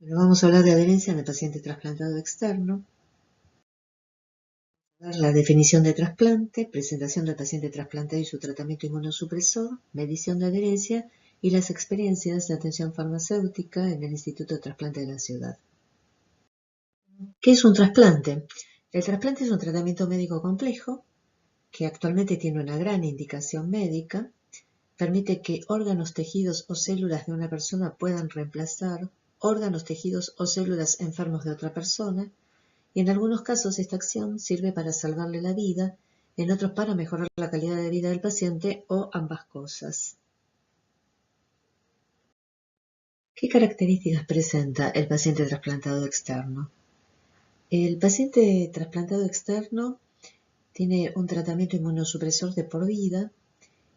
Bueno, vamos a hablar de adherencia en el paciente trasplantado externo, dar la definición de trasplante, presentación del paciente trasplantado y su tratamiento inmunosupresor, medición de adherencia y las experiencias de atención farmacéutica en el Instituto de Trasplante de la ciudad. ¿Qué es un trasplante? El trasplante es un tratamiento médico complejo que actualmente tiene una gran indicación médica, permite que órganos, tejidos o células de una persona puedan reemplazar órganos, tejidos o células enfermos de otra persona, y en algunos casos esta acción sirve para salvarle la vida, en otros para mejorar la calidad de vida del paciente o ambas cosas. ¿Qué características presenta el paciente trasplantado externo? El paciente trasplantado externo tiene un tratamiento inmunosupresor de por vida.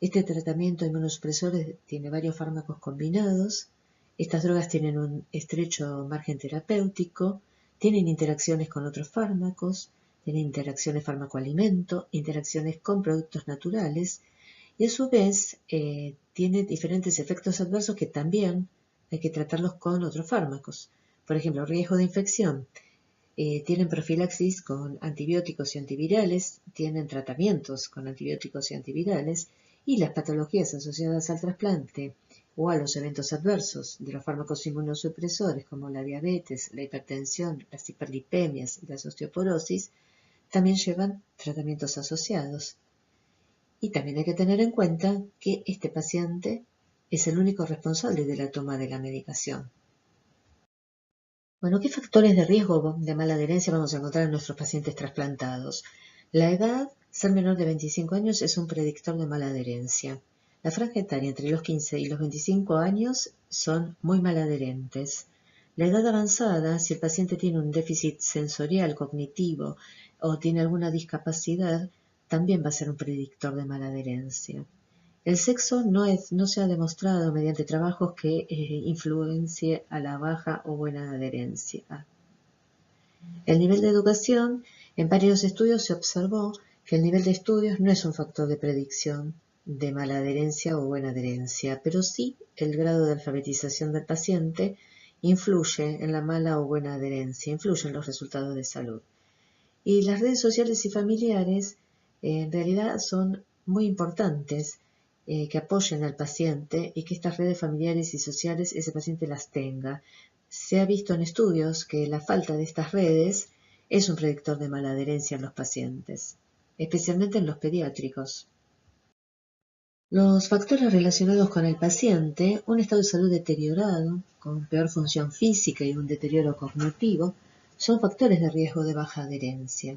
Este tratamiento inmunosupresor tiene varios fármacos combinados. Estas drogas tienen un estrecho margen terapéutico, tienen interacciones con otros fármacos, tienen interacciones fármaco-alimento, interacciones con productos naturales y a su vez tiene diferentes efectos adversos que también hay que tratarlos con otros fármacos. Por ejemplo, riesgo de infección. Tienen profilaxis con antibióticos y antivirales, tienen tratamientos con antibióticos y antivirales, y las patologías asociadas al trasplante o a los eventos adversos de los fármacos inmunosupresores como la diabetes, la hipertensión, las hiperlipemias y las osteoporosis también llevan tratamientos asociados. Y también hay que tener en cuenta que este paciente es el único responsable de la toma de la medicación. Bueno, ¿qué factores de riesgo de mala adherencia vamos a encontrar en nuestros pacientes trasplantados? La edad, ser menor de 25 años, es un predictor de mala adherencia. La franja etaria entre los 15 y los 25 años son muy maladherentes. La edad avanzada, si el paciente tiene un déficit sensorial, cognitivo o tiene alguna discapacidad, también va a ser un predictor de mala adherencia. El sexo no se ha demostrado mediante trabajos que influencie a la baja o buena adherencia. El nivel de educación, en varios estudios se observó que el nivel de estudios no es un factor de predicción de mala adherencia o buena adherencia, pero sí el grado de alfabetización del paciente influye en la mala o buena adherencia, influye en los resultados de salud. Y las redes sociales y familiares en realidad son muy importantes, que apoyen al paciente y que estas redes familiares y sociales ese paciente las tenga. Se ha visto en estudios que la falta de estas redes es un predictor de mala adherencia en los pacientes, especialmente en los pediátricos. Los factores relacionados con el paciente, un estado de salud deteriorado, con peor función física y un deterioro cognitivo, son factores de riesgo de baja adherencia.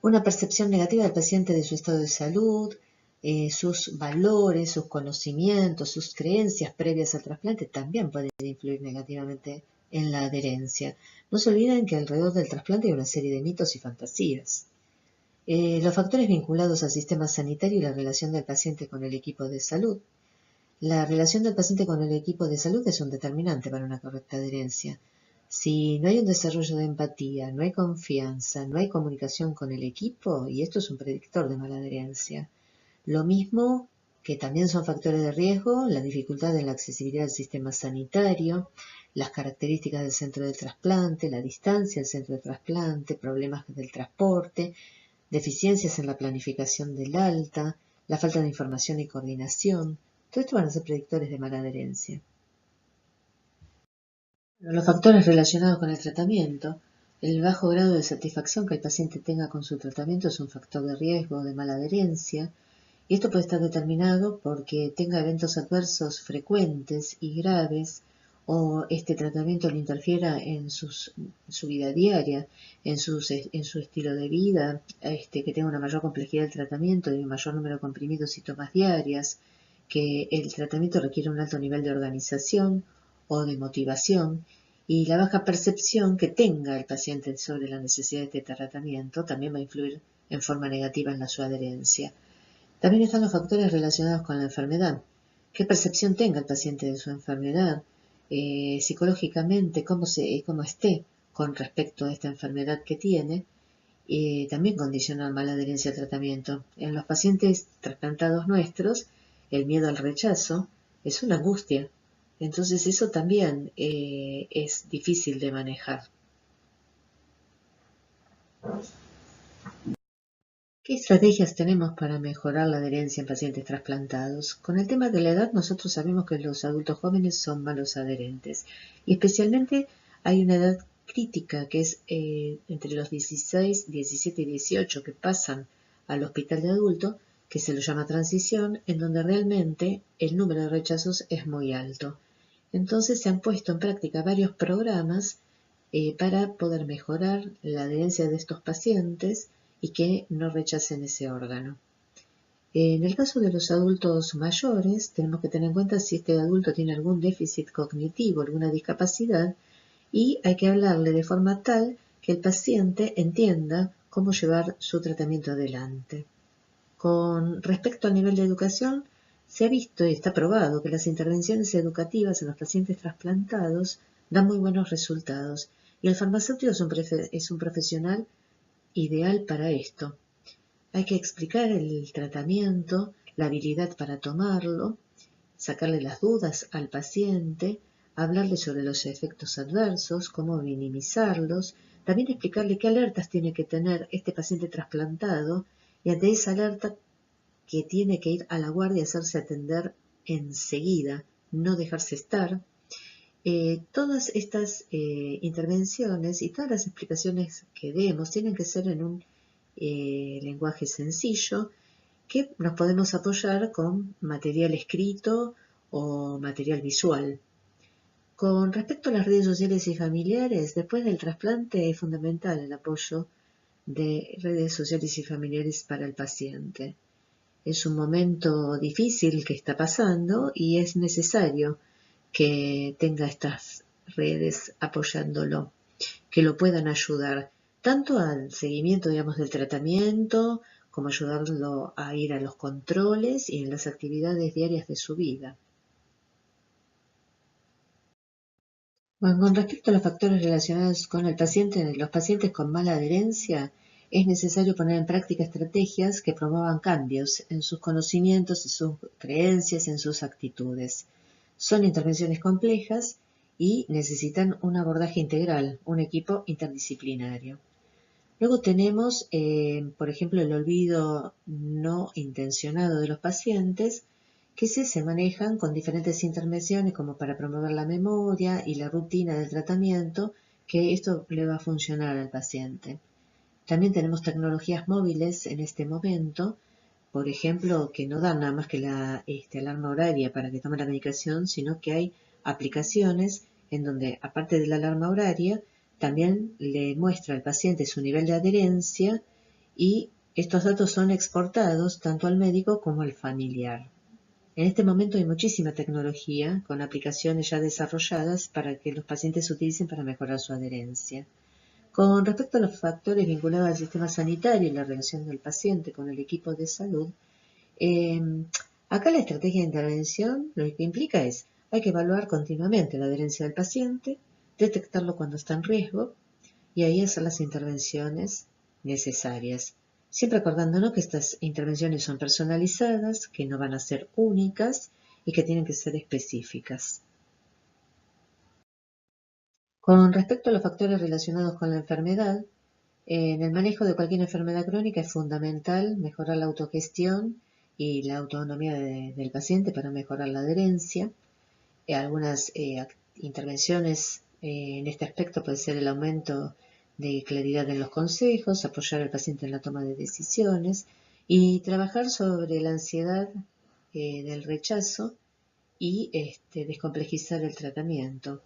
Una percepción negativa del paciente de su estado de salud, sus valores, sus conocimientos, sus creencias previas al trasplante también pueden influir negativamente en la adherencia. No se olviden que alrededor del trasplante hay una serie de mitos y fantasías. Los factores vinculados al sistema sanitario y la relación del paciente con el equipo de salud. La relación del paciente con el equipo de salud es un determinante para una correcta adherencia. Si no hay un desarrollo de empatía, no hay confianza, no hay comunicación con el equipo, y esto es un predictor de mala adherencia. Lo mismo que también son factores de riesgo, la dificultad en la accesibilidad al sistema sanitario, las características del centro de trasplante, la distancia del centro de trasplante, problemas del transporte, deficiencias en la planificación del alta, la falta de información y coordinación. Todo esto van a ser predictores de mala adherencia. Los factores relacionados con el tratamiento. El bajo grado de satisfacción que el paciente tenga con su tratamiento es un factor de riesgo de mala adherencia, y esto puede estar determinado porque tenga eventos adversos frecuentes y graves, o este tratamiento le interfiera en su vida diaria, en su estilo de vida, que tenga una mayor complejidad del tratamiento y un mayor número de comprimidos y tomas diarias, que el tratamiento requiere un alto nivel de organización o de motivación, y la baja percepción que tenga el paciente sobre la necesidad de este tratamiento también va a influir en forma negativa en su adherencia. También están los factores relacionados con la enfermedad. ¿Qué percepción tenga el paciente de su enfermedad? Psicológicamente, cómo esté con respecto a esta enfermedad que tiene, también condiciona mala adherencia al tratamiento. En los pacientes trasplantados nuestros, el miedo al rechazo es una angustia, Entonces eso también es difícil de manejar. ¿Qué estrategias tenemos para mejorar la adherencia en pacientes trasplantados? Con el tema de la edad, nosotros sabemos que los adultos jóvenes son malos adherentes y especialmente hay una edad crítica que es entre los 16, 17 y 18 que pasan al hospital de adulto, que se lo llama transición, en donde realmente el número de rechazos es muy alto. Entonces se han puesto en práctica varios programas para poder mejorar la adherencia de estos pacientes y que no rechacen ese órgano. En el caso de los adultos mayores, tenemos que tener en cuenta si este adulto tiene algún déficit cognitivo, alguna discapacidad, y hay que hablarle de forma tal que el paciente entienda cómo llevar su tratamiento adelante. Con respecto al nivel de educación, se ha visto y está probado que las intervenciones educativas en los pacientes trasplantados dan muy buenos resultados y el farmacéutico es un profesional ideal para esto. Hay que explicar el tratamiento, la habilidad para tomarlo, sacarle las dudas al paciente, hablarle sobre los efectos adversos, cómo minimizarlos, también explicarle qué alertas tiene que tener este paciente trasplantado y ante esa alerta que tiene que ir a la guardia y hacerse atender enseguida, no dejarse estar. Todas estas intervenciones y todas las explicaciones que demos tienen que ser en un lenguaje sencillo que nos podemos apoyar con material escrito o material visual. Con respecto a las redes sociales y familiares, después del trasplante es fundamental el apoyo de redes sociales y familiares para el paciente. Es un momento difícil que está pasando y es necesario que tenga estas redes apoyándolo, que lo puedan ayudar tanto al seguimiento, digamos, del tratamiento, como ayudarlo a ir a los controles y en las actividades diarias de su vida. Bueno, con respecto a los factores relacionados con el paciente, los pacientes con mala adherencia, es necesario poner en práctica estrategias que promuevan cambios en sus conocimientos, en sus creencias, en sus actitudes. Son intervenciones complejas y necesitan un abordaje integral, un equipo interdisciplinario. Luego tenemos, por ejemplo, el olvido no intencionado de los pacientes, que se manejan con diferentes intervenciones como para promover la memoria y la rutina del tratamiento, que esto le va a funcionar al paciente. También tenemos tecnologías móviles en este momento, por ejemplo, que no dan nada más que la alarma horaria para que tome la medicación, sino que hay aplicaciones en donde, aparte de la alarma horaria, también le muestra al paciente su nivel de adherencia y estos datos son exportados tanto al médico como al familiar. En este momento hay muchísima tecnología con aplicaciones ya desarrolladas para que los pacientes utilicen para mejorar su adherencia. Con respecto a los factores vinculados al sistema sanitario y la relación del paciente con el equipo de salud, eh, acá la estrategia de intervención lo que implica es, hay que evaluar continuamente la adherencia del paciente, detectarlo cuando está en riesgo y ahí hacer las intervenciones necesarias. Siempre acordándonos que estas intervenciones son personalizadas, que no van a ser únicas y que tienen que ser específicas. Con respecto a los factores relacionados con la enfermedad, en el manejo de cualquier enfermedad crónica es fundamental mejorar la autogestión y la autonomía del paciente para mejorar la adherencia. Algunas intervenciones en este aspecto puede ser el aumento de claridad en los consejos, apoyar al paciente en la toma de decisiones y trabajar sobre la ansiedad del rechazo y descomplejizar el tratamiento.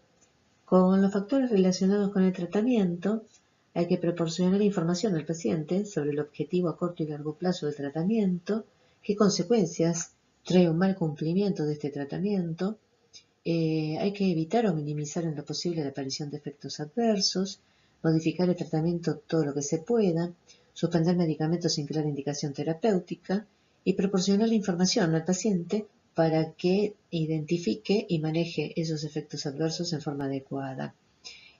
Con los factores relacionados con el tratamiento, hay que proporcionar información al paciente sobre el objetivo a corto y largo plazo del tratamiento, qué consecuencias trae un mal cumplimiento de este tratamiento. Hay que evitar o minimizar en lo posible la aparición de efectos adversos, modificar el tratamiento todo lo que se pueda, suspender medicamentos sin clara indicación terapéutica y proporcionar la información al paciente para que identifique y maneje esos efectos adversos en forma adecuada.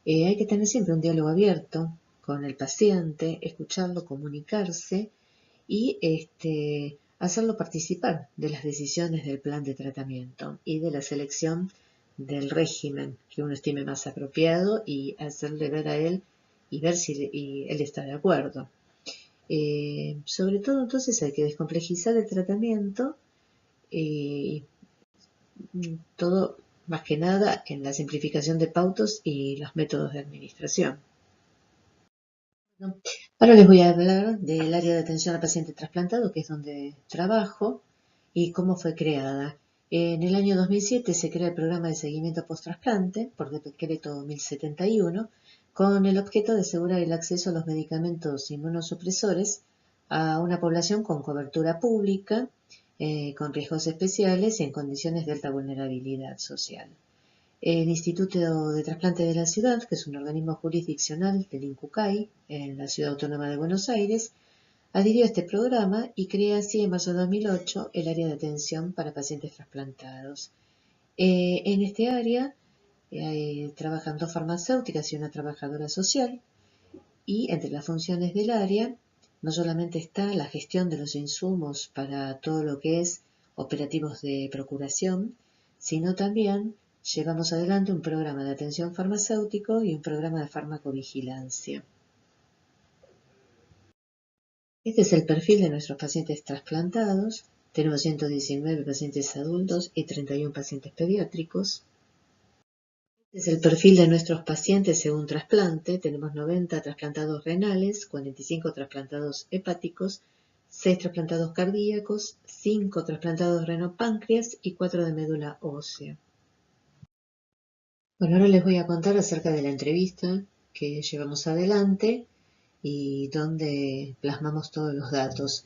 Hay que tener siempre un diálogo abierto con el paciente, escucharlo, comunicarse y hacerlo participar de las decisiones del plan de tratamiento y de la selección del régimen que uno estime más apropiado y hacerle ver a él y ver si él está de acuerdo. Sobre todo entonces hay que descomplejizar el tratamiento, eh, todo más que nada en la simplificación de pautos y los métodos de administración. Ahora les voy a hablar del área de atención al paciente trasplantado, que es donde trabajo, y cómo fue creada. En el año 2007 se crea el programa de seguimiento post-trasplante por decreto 1071, con el objeto de asegurar el acceso a los medicamentos inmunosupresores a una población con cobertura pública, con riesgos especiales y en condiciones de alta vulnerabilidad social. El Instituto de Trasplante de la Ciudad, que es un organismo jurisdiccional del INCUCAI, en la Ciudad Autónoma de Buenos Aires, adhirió a este programa y crea así en marzo de 2008 el área de atención para pacientes trasplantados. En este área trabajan dos farmacéuticas y una trabajadora social, y entre las funciones del área no solamente está la gestión de los insumos para todo lo que es operativos de procuración, sino también llevamos adelante un programa de atención farmacéutico y un programa de farmacovigilancia. Este es el perfil de nuestros pacientes trasplantados. Tenemos 119 pacientes adultos y 31 pacientes pediátricos. Este es el perfil de nuestros pacientes según trasplante. Tenemos 90 trasplantados renales, 45 trasplantados hepáticos, 6 trasplantados cardíacos, 5 trasplantados renopáncreas y 4 de médula ósea. Bueno, ahora les voy a contar acerca de la entrevista que llevamos adelante y donde plasmamos todos los datos.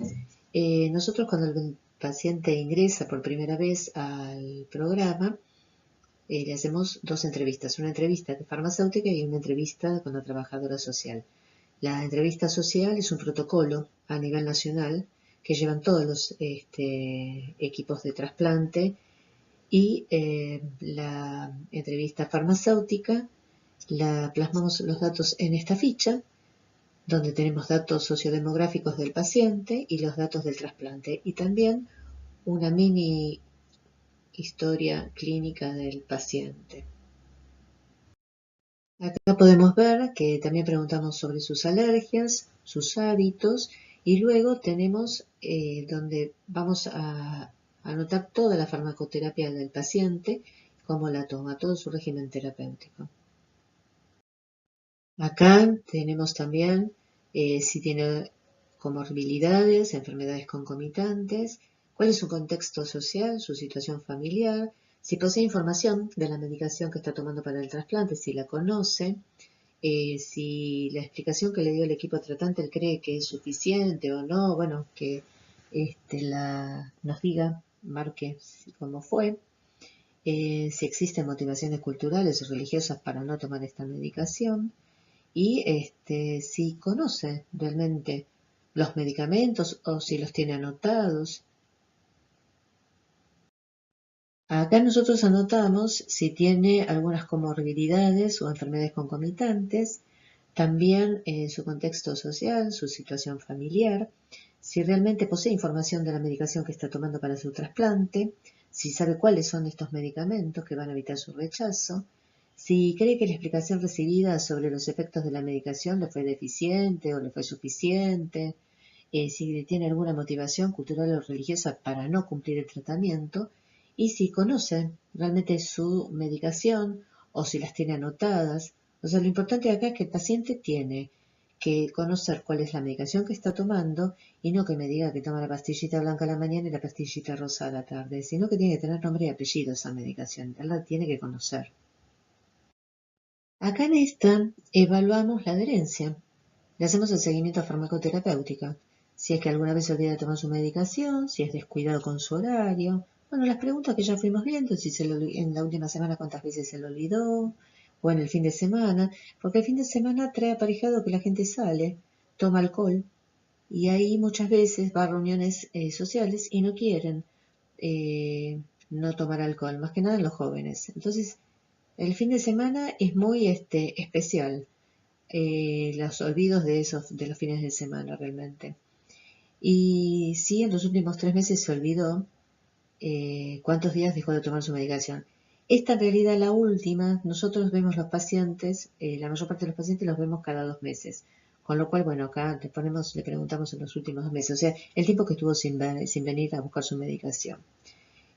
Nosotros cuando el paciente ingresa por primera vez al programa, le hacemos dos entrevistas, una entrevista farmacéutica y una entrevista con la trabajadora social. La entrevista social es un protocolo a nivel nacional que llevan todos los equipos de trasplante, y la entrevista farmacéutica la plasmamos los datos en esta ficha, donde tenemos datos sociodemográficos del paciente y los datos del trasplante, y también una mini historia clínica del paciente. Acá podemos ver que también preguntamos sobre sus alergias, sus hábitos, y luego tenemos donde vamos a anotar toda la farmacoterapia del paciente, cómo la toma, todo su régimen terapéutico. Acá tenemos también si tiene comorbilidades, enfermedades concomitantes, cuál es su contexto social, su situación familiar, si posee información de la medicación que está tomando para el trasplante, si la conoce, si la explicación que le dio el equipo tratante él cree que es suficiente o no, bueno, que nos diga, marque cómo fue, si existen motivaciones culturales o religiosas para no tomar esta medicación, y si conoce realmente los medicamentos o si los tiene anotados. Acá nosotros anotamos si tiene algunas comorbilidades o enfermedades concomitantes, también su contexto social, su situación familiar, si realmente posee información de la medicación que está tomando para su trasplante, si sabe cuáles son estos medicamentos que van a evitar su rechazo, si cree que la explicación recibida sobre los efectos de la medicación le fue deficiente o le fue suficiente, si tiene alguna motivación cultural o religiosa para no cumplir el tratamiento, y si conoce realmente su medicación o si las tiene anotadas. O sea, lo importante acá es que el paciente tiene que conocer cuál es la medicación que está tomando y no que me diga que toma la pastillita blanca a la mañana y la pastillita rosa a la tarde, sino que tiene que tener nombre y apellido esa medicación, él la tiene que conocer. Acá en esta evaluamos la adherencia, le hacemos el seguimiento farmacoterapéutico, si es que alguna vez se olvida de tomar su medicación, si es descuidado con su horario, bueno, las preguntas que ya fuimos viendo, si en la última semana cuántas veces se lo olvidó, o en el fin de semana, porque el fin de semana trae aparejado que la gente sale, toma alcohol, y ahí muchas veces va a reuniones sociales y no quieren no tomar alcohol, más que nada en los jóvenes. Entonces, el fin de semana es muy especial, los olvidos de los fines de semana realmente. Y sí, en los últimos 3 meses se olvidó cuántos días dejó de tomar su medicación. Esta en realidad la última, nosotros vemos los pacientes, la mayor parte de los pacientes los vemos cada 2 meses. Con lo cual, bueno, acá le preguntamos en los últimos 2 meses, o sea, el tiempo que estuvo sin venir a buscar su medicación.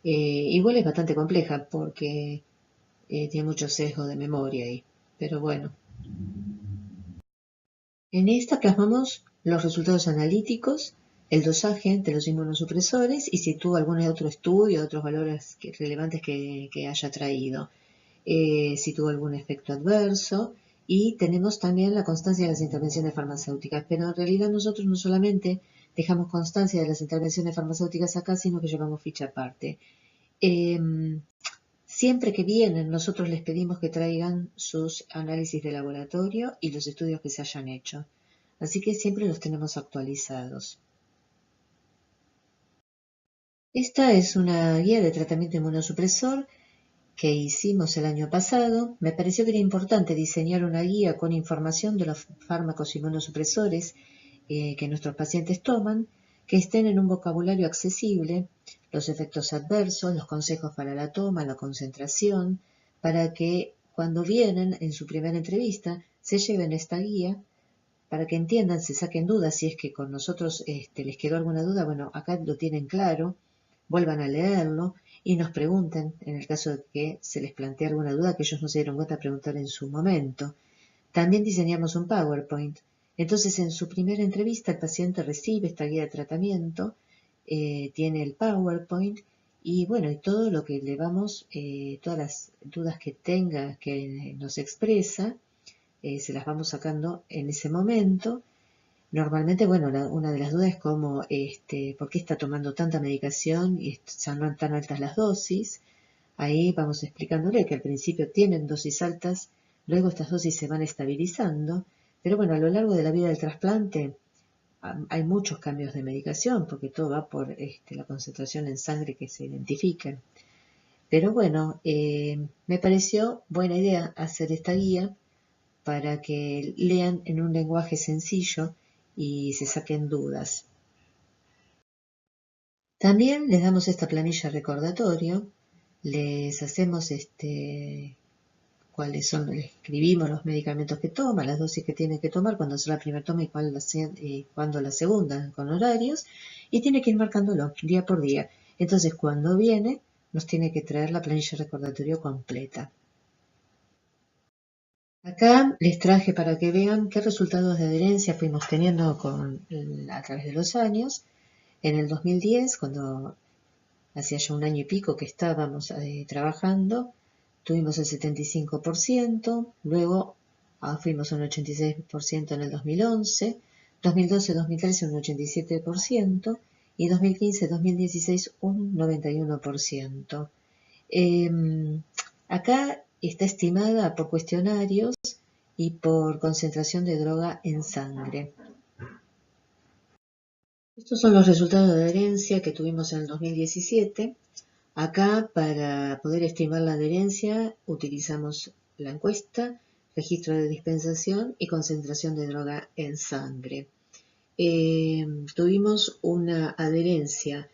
Igual es bastante compleja porque tiene mucho sesgo de memoria ahí, pero bueno. En esta plasmamos los resultados analíticos, el dosaje de los inmunosupresores y si tuvo algún otro estudio, otros valores relevantes que haya traído, si tuvo algún efecto adverso, y tenemos también la constancia de las intervenciones farmacéuticas, pero en realidad nosotros no solamente dejamos constancia de las intervenciones farmacéuticas acá, sino que llevamos ficha aparte. Siempre que vienen, nosotros les pedimos que traigan sus análisis de laboratorio y los estudios que se hayan hecho. Así que siempre los tenemos actualizados. Esta es una guía de tratamiento inmunosupresor que hicimos el año pasado. Me pareció que era importante diseñar una guía con información de los fármacos inmunosupresores que nuestros pacientes toman, que estén en un vocabulario accesible, los efectos adversos, los consejos para la toma, la concentración, para que cuando vienen en su primera entrevista se lleven esta guía para que entiendan, se saquen dudas, si es que con nosotros les quedó alguna duda, bueno, acá lo tienen claro, vuelvan a leerlo y nos pregunten, en el caso de que se les plantee alguna duda que ellos no se dieron cuenta de preguntar en su momento. También diseñamos un PowerPoint. Entonces, en su primera entrevista, el paciente recibe esta guía de tratamiento, tiene el PowerPoint y bueno, y todo lo que le vamos, todas las dudas que tenga, que nos expresa, se las vamos sacando en ese momento. Normalmente, bueno, una de las dudas es cómo, por qué está tomando tanta medicación y son tan altas las dosis. Ahí vamos explicándole que al principio tienen dosis altas, luego estas dosis se van estabilizando, pero bueno, a lo largo de la vida del trasplante hay muchos cambios de medicación porque todo va por la concentración en sangre que se identifica. Pero bueno, me pareció buena idea hacer esta guía para que lean en un lenguaje sencillo y se saquen dudas. También les damos esta planilla recordatorio, les hacemos cuáles son, les escribimos los medicamentos que toma, las dosis que tiene que tomar, cuando hace la primera toma y cuándo la segunda, con horarios, y tiene que ir marcándolo día por día. Entonces, cuando viene, nos tiene que traer la planilla recordatorio completa. Acá les traje para que vean qué resultados de adherencia fuimos teniendo a través de los años. En el 2010, cuando hacía ya un año y pico que estábamos trabajando, tuvimos el 75%, luego fuimos a un 86% en el 2011, 2012-2013 un 87% y 2015-2016 un 91%. Acá está estimada por cuestionarios y por concentración de droga en sangre. Estos son los resultados de adherencia que tuvimos en el 2017. Acá, para poder estimar la adherencia, utilizamos la encuesta, registro de dispensación y concentración de droga en sangre. Tuvimos una adherencia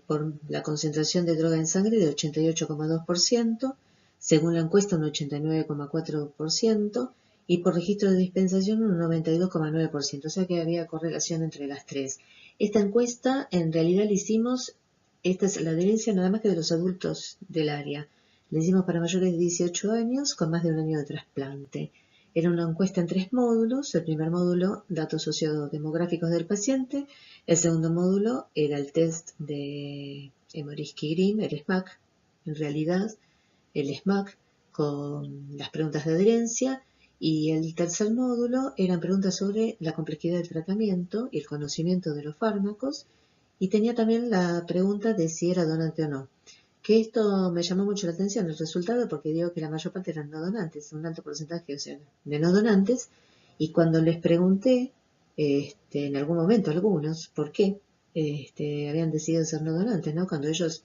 por la concentración de droga en sangre de 88,2%, según la encuesta un 89,4% y por registro de dispensación un 92,9%, o sea que había correlación entre las tres. Esta encuesta en realidad la hicimos, esta es la adherencia nada más que de los adultos del área. La hicimos para mayores de 18 años con más de un año de trasplante. Era una encuesta en 3 módulos. El primer módulo, datos sociodemográficos del paciente. El segundo módulo era el test de Emorisky-Grimm, el SMAC, en realidad, el SMAC con las preguntas de adherencia. Y el tercer módulo eran preguntas sobre la complejidad del tratamiento y el conocimiento de los fármacos. Y tenía también la pregunta de si era donante o no. Que esto me llamó mucho la atención, el resultado, porque digo que la mayor parte eran no donantes, un alto porcentaje, o sea, de no donantes, y cuando les pregunté, en algún momento algunos, por qué habían decidido ser no donantes, ¿no? Cuando ellos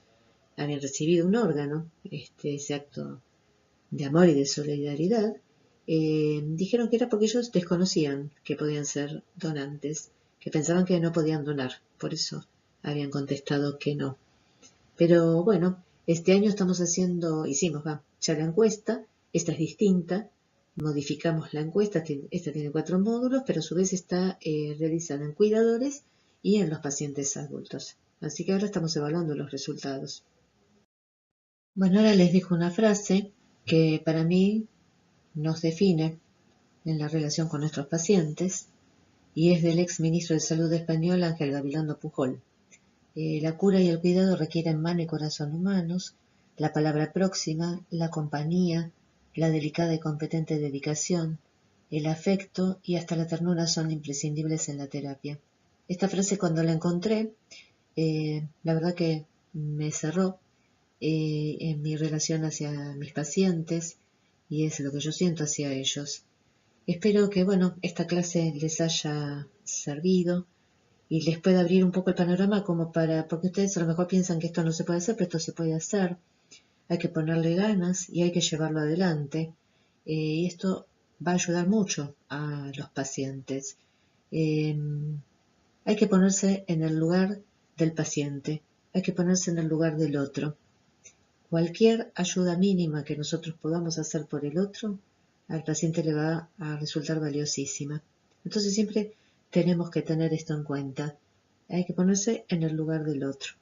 habían recibido un órgano, ese acto de amor y de solidaridad, dijeron que era porque ellos desconocían que podían ser donantes, que pensaban que no podían donar, por eso habían contestado que no. Pero bueno, Este año hicimos ya la encuesta, esta es distinta, modificamos la encuesta, esta tiene 4 módulos, pero a su vez está realizada en cuidadores y en los pacientes adultos. Así que ahora estamos evaluando los resultados. Bueno, ahora les dejo una frase que para mí nos define en la relación con nuestros pacientes y es del ex ministro de Salud español Ángel Gabilondo Pujol. La cura y el cuidado requieren mano y corazón humanos, la palabra próxima, la compañía, la delicada y competente dedicación, el afecto y hasta la ternura son imprescindibles en la terapia. Esta frase cuando la encontré, la verdad que me cerró en mi relación hacia mis pacientes y es lo que yo siento hacia ellos. Espero que, esta clase les haya servido y les pueda abrir un poco el panorama porque ustedes a lo mejor piensan que esto no se puede hacer, pero esto se puede hacer. Hay que ponerle ganas y hay que llevarlo adelante. Y esto va a ayudar mucho a los pacientes. Hay que ponerse en el lugar del paciente, hay que ponerse en el lugar del otro. Cualquier ayuda mínima que nosotros podamos hacer por el otro, al paciente le va a resultar valiosísima. Entonces siempre tenemos que tener esto en cuenta. Hay que ponerse en el lugar del otro.